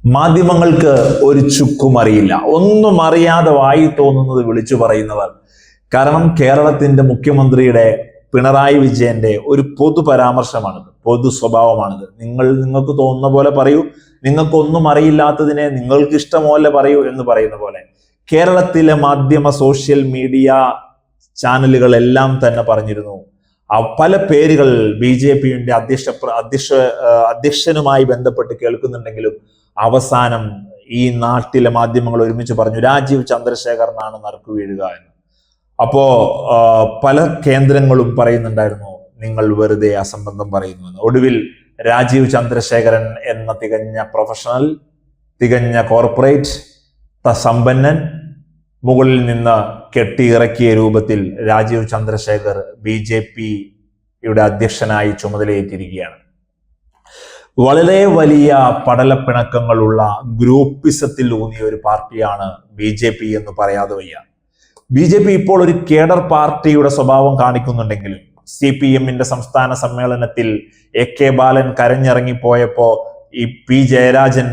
മാധ്യമങ്ങൾക്ക് ഒരു ചുക്കും അറിയില്ല, ഒന്നും അറിയാതെ വായി തോന്നുന്നത് വിളിച്ചു പറയുന്നവർ. കാരണം കേരളത്തിന്റെ മുഖ്യമന്ത്രിയുടെ പിണറായി വിജയന്റെ ഒരു പൊതു പരാമർശമാണിത്, പൊതു സ്വഭാവമാണിത്. നിങ്ങൾക്ക് തോന്നുന്ന പോലെ പറയൂ, നിങ്ങൾക്കൊന്നും അറിയില്ലാത്തതിനെ നിങ്ങൾക്ക് ഇഷ്ടമോലെ പറയൂ എന്ന് പറയുന്ന പോലെ കേരളത്തിലെ മാധ്യമ സോഷ്യൽ മീഡിയ ചാനലുകളെല്ലാം തന്നെ പറഞ്ഞിരുന്നു. പല പേരുകൾ BJPയുടെ അധ്യക്ഷനുമായി ബന്ധപ്പെട്ട് കേൾക്കുന്നുണ്ടെങ്കിലും അവസാനം ഈ നാട്ടിലെ മാധ്യമങ്ങൾ ഒരുമിച്ച് പറഞ്ഞു രാജീവ് ചന്ദ്രശേഖരനാണ് നറുക്ക് വീഴുക എന്ന്. അപ്പോ പല കേന്ദ്രങ്ങളും പറയുന്നുണ്ടായിരുന്നു നിങ്ങൾ വെറുതെ അസംബന്ധം പറയുന്നുവെന്ന്. ഒടുവിൽ രാജീവ് ചന്ദ്രശേഖരൻ എന്ന തികഞ്ഞ പ്രൊഫഷണൽ, തികഞ്ഞ കോർപ്പറേറ്റ് സമ്പന്നൻ മുകളിൽ നിന്ന് കെട്ടിയിറക്കിയ രൂപത്തിൽ രാജീവ് ചന്ദ്രശേഖർ BJPയുടെ അധ്യക്ഷനായി ചുമതലയേറ്റിരിക്കുകയാണ്. വളരെ വലിയ പടലപ്പിണക്കങ്ങളുള്ള ഗ്രൂപ്പിസത്തിൽ ഊന്നിയ ഒരു പാർട്ടിയാണ് BJP എന്ന് പറയാതെ വയ്യ. BJP ഇപ്പോൾ ഒരു കേഡർ പാർട്ടിയുടെ സ്വഭാവം കാണിക്കുന്നുണ്ടെങ്കിലും CPMന്റെ സംസ്ഥാന സമ്മേളനത്തിൽ AK ബാലൻ കരഞ്ഞിറങ്ങിപ്പോയപ്പോ, ഈ P ജയരാജൻ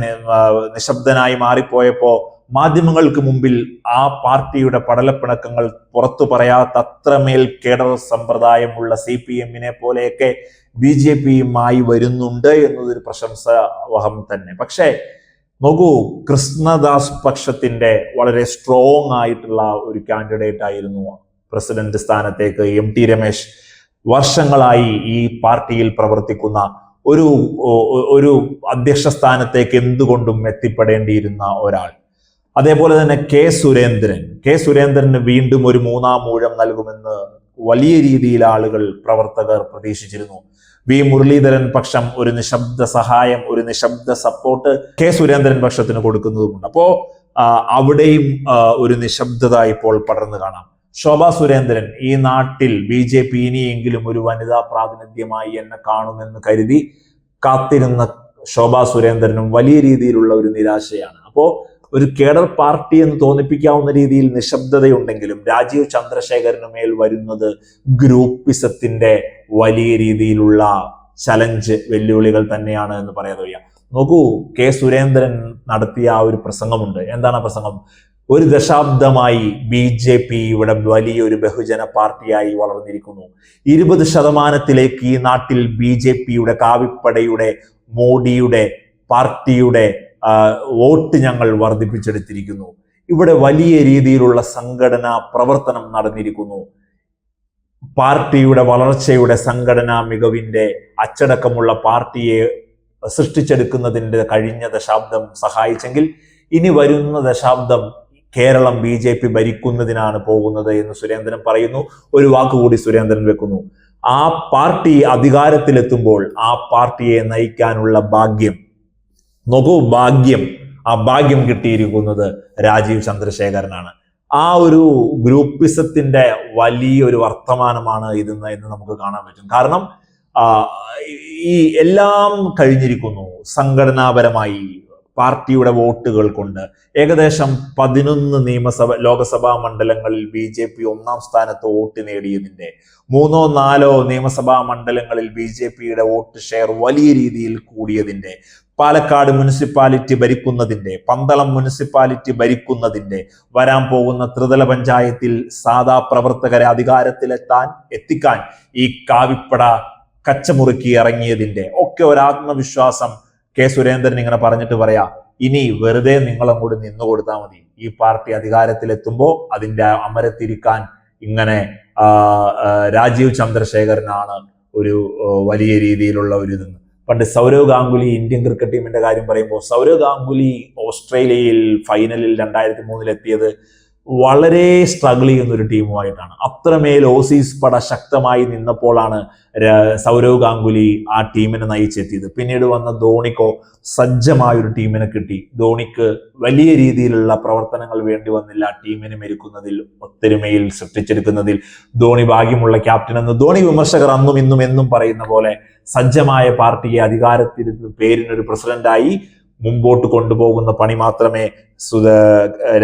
നിശബ്ദനായി മാറിപ്പോയപ്പോ മാധ്യമങ്ങൾക്ക് മുമ്പിൽ ആ പാർട്ടിയുടെ പടലപ്പിണക്കങ്ങൾ പുറത്തു പറയാത്ത അത്രമേൽ കേഡർ സമ്പ്രദായമുള്ള CPMനെ പോലെയൊക്കെ BJPയുമായി വരുന്നുണ്ട് എന്നതൊരു പ്രശംസാവഹം തന്നെ. പക്ഷേ നോക്കൂ, കൃഷ്ണദാസ് പക്ഷത്തിന്റെ വളരെ സ്ട്രോങ് ആയിട്ടുള്ള ഒരു കാൻഡിഡേറ്റ് ആയിരുന്നു പ്രസിഡന്റ് സ്ഥാനത്തേക്ക് MT രമേശ്. വർഷങ്ങളായി ഈ പാർട്ടിയിൽ പ്രവർത്തിക്കുന്ന ഒരു അധ്യക്ഷ സ്ഥാനത്തേക്ക് എന്തുകൊണ്ടും എത്തിപ്പെടേണ്ടിയിരുന്ന ഒരാൾ. അതേപോലെ തന്നെ കെ സുരേന്ദ്രന് വീണ്ടും ഒരു മൂന്നാം ഊഴം നൽകുമെന്ന് വലിയ രീതിയിൽ പ്രവർത്തകർ പ്രതീക്ഷിച്ചിരുന്നു. V മുരളീധരൻ പക്ഷം ഒരു നിശബ്ദ സഹായം, ഒരു നിശബ്ദ സപ്പോർട്ട് കെ സുരേന്ദ്രൻ പക്ഷത്തിന് കൊടുക്കുന്നതുമുണ്ട്. അപ്പോ അവിടെയും ഒരു നിശബ്ദത ഇപ്പോൾ പടർന്നു കാണാം. ശോഭാ സുരേന്ദ്രൻ ഈ നാട്ടിൽ BJP ഇനിയെങ്കിലും ഒരു വനിതാ പ്രാതിനിധ്യമായി എന്നെ കാണുമെന്ന് കരുതി കാത്തിരുന്ന ശോഭാ സുരേന്ദ്രനും വലിയ രീതിയിലുള്ള ഒരു നിരാശയാണ്. അപ്പോ ഒരു കേഡർ പാർട്ടി എന്ന് തോന്നിപ്പിക്കാവുന്ന രീതിയിൽ നിശബ്ദതയുണ്ടെങ്കിലും രാജീവ് ചന്ദ്രശേഖരന് മേൽ വരുന്നത് ഗ്രൂപ്പിസത്തിന്റെ വലിയ രീതിയിലുള്ള ചലഞ്ച്, വെല്ലുവിളികൾ തന്നെയാണ് എന്ന് പറയാതെ വയ്യ. നോക്കൂ, കെ സുരേന്ദ്രൻ നടത്തിയ ആ ഒരു പ്രസംഗമുണ്ട്. എന്താണ് ആ പ്രസംഗം? ഒരു ദശാബ്ദമായി BJP ഇവിടെ വലിയൊരു ബഹുജന പാർട്ടിയായി വളർന്നിരിക്കുന്നു. 20% ഈ നാട്ടിൽ BJPയുടെ കാവിപ്പടയുടെ, മോഡിയുടെ പാർട്ടിയുടെ വോട്ട് ഞങ്ങൾ വർദ്ധിപ്പിച്ചെടുത്തിരിക്കുന്നു. ഇവിടെ വലിയ രീതിയിലുള്ള സംഘടനാ പ്രവർത്തനം നടന്നിരിക്കുന്നു. പാർട്ടിയുടെ വളർച്ചയുടെ, സംഘടനാ മികവിന്റെ അച്ചടക്കമുള്ള പാർട്ടിയെ സൃഷ്ടിച്ചെടുക്കുന്നതിന്റെ കഴിഞ്ഞ ദശാബ്ദം സഹായിച്ചെങ്കിൽ ഇനി വരുന്ന ദശാബ്ദം കേരളം BJP ഭരിക്കുന്നതിനാണ് പോകുന്നത് എന്ന് സുരേന്ദ്രൻ പറയുന്നു. ഒരു വാക്കുകൂടി സുരേന്ദ്രൻ വെക്കുന്നു. ആ പാർട്ടി അധികാരത്തിലെത്തുമ്പോൾ ആ പാർട്ടിയെ നയിക്കാനുള്ള ഭാഗ്യം, നോക്കൂ, ആ ഭാഗ്യം കിട്ടിയിരിക്കുന്നത് രാജീവ് ചന്ദ്രശേഖരനാണ്. ആ ഒരു ഗ്രൂപ്പിസത്തിന്റെ വലിയൊരു വർത്തമാനമാണ് എന്ന് നമുക്ക് കാണാൻ പറ്റും. കാരണം ഈ എല്ലാം കഴിഞ്ഞിരിക്കുന്നു. സംഘടനാപരമായി പാർട്ടിയുടെ വോട്ടുകൾ കൊണ്ട് ഏകദേശം 11 ലോകസഭാ മണ്ഡലങ്ങളിൽ BJP 1-ാം സ്ഥാനത്ത് വോട്ട് നേടിയതിന്റെ 3-4 നിയമസഭാ മണ്ഡലങ്ങളിൽ BJPയുടെ വോട്ട് ഷെയർ വലിയ രീതിയിൽ കൂടിയതിന്റെ, പാലക്കാട് മുനിസിപ്പാലിറ്റി ഭരിക്കുന്നതിന്റെ, പന്തളം മുനിസിപ്പാലിറ്റി ഭരിക്കുന്നതിന്റെ, വരാൻ പോകുന്ന ത്രിതല പഞ്ചായത്തിൽ സാധാ പ്രവർത്തകരെ എത്തിക്കാൻ ഈ കാവിപ്പട കച്ചമുറുക്കി ഇറങ്ങിയതിന്റെ ഒക്കെ ഒരു ആത്മവിശ്വാസം കെ സുരേന്ദ്രൻ ഇങ്ങനെ പറഞ്ഞിട്ട് പറയാ, ഇനി വെറുതെ നിങ്ങളങ്ങോട്ട് നിന്നു കൊടുത്താൽ മതി. ഈ പാർട്ടി അധികാരത്തിലെത്തുമ്പോൾ അതിന്റെ അമരത്തിരിക്കാൻ ഇങ്ങനെ രാജീവ് ചന്ദ്രശേഖരനാണ് ഒരു വലിയ രീതിയിലുള്ള ഒരു ഇതെന്ന്. പണ്ട് സൗരവ് ഗാംഗുലി ഇന്ത്യൻ ക്രിക്കറ്റ് ടീമിന്റെ കാര്യം പറയുമ്പോൾ, സൗരവ് ഗാംഗുലി ഓസ്ട്രേലിയയിൽ ഫൈനലിൽ 2003 എത്തിയത് വളരെ സ്ട്രഗിൾ ചെയ്യുന്ന ഒരു ടീമുമായിട്ടാണ്. അത്രമേൽ ഓസീസ് പട ശക്തമായി നിന്നപ്പോഴാണ് സൗരവ് ഗാംഗുലി ആ ടീമിനെ നയിച്ചെത്തിയത്. പിന്നീട് വന്ന ധോണിക്കോ സജ്ജമായൊരു ടീമിനെ കിട്ടി. ധോണിക്ക് വലിയ രീതിയിലുള്ള പ്രവർത്തനങ്ങൾ വേണ്ടി വന്നില്ല ടീമിനെ മെരുക്കുന്നതിൽ, ഒത്തൊരുമയിൽ സൃഷ്ടിച്ചെടുക്കുന്നതിൽ. ധോണി ഭാഗ്യമുള്ള ക്യാപ്റ്റൻ എന്ന് ധോണി വിമർശകർ അന്നും ഇന്നും എന്നും പറയുന്ന പോലെ സജ്ജമായ പാർട്ടിയെ അധികാരത്തിൽ പേരിനൊരു പ്രസിഡന്റായി മുമ്പോട്ട് കൊണ്ടുപോകുന്ന പണി മാത്രമേ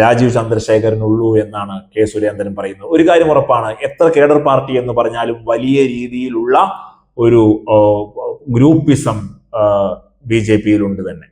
രാജീവ് ചന്ദ്രശേഖരനുള്ളൂ എന്നാണ് കെ സുരേന്ദ്രൻ പറയുന്നത്. ഒരു കാര്യം ഉറപ്പാണ്, എത്ര കേഡർ പാർട്ടി എന്ന് പറഞ്ഞാലും വലിയ രീതിയിലുള്ള ഒരു ഗ്രൂപ്പിസം BJPയിലുണ്ട് തന്നെ.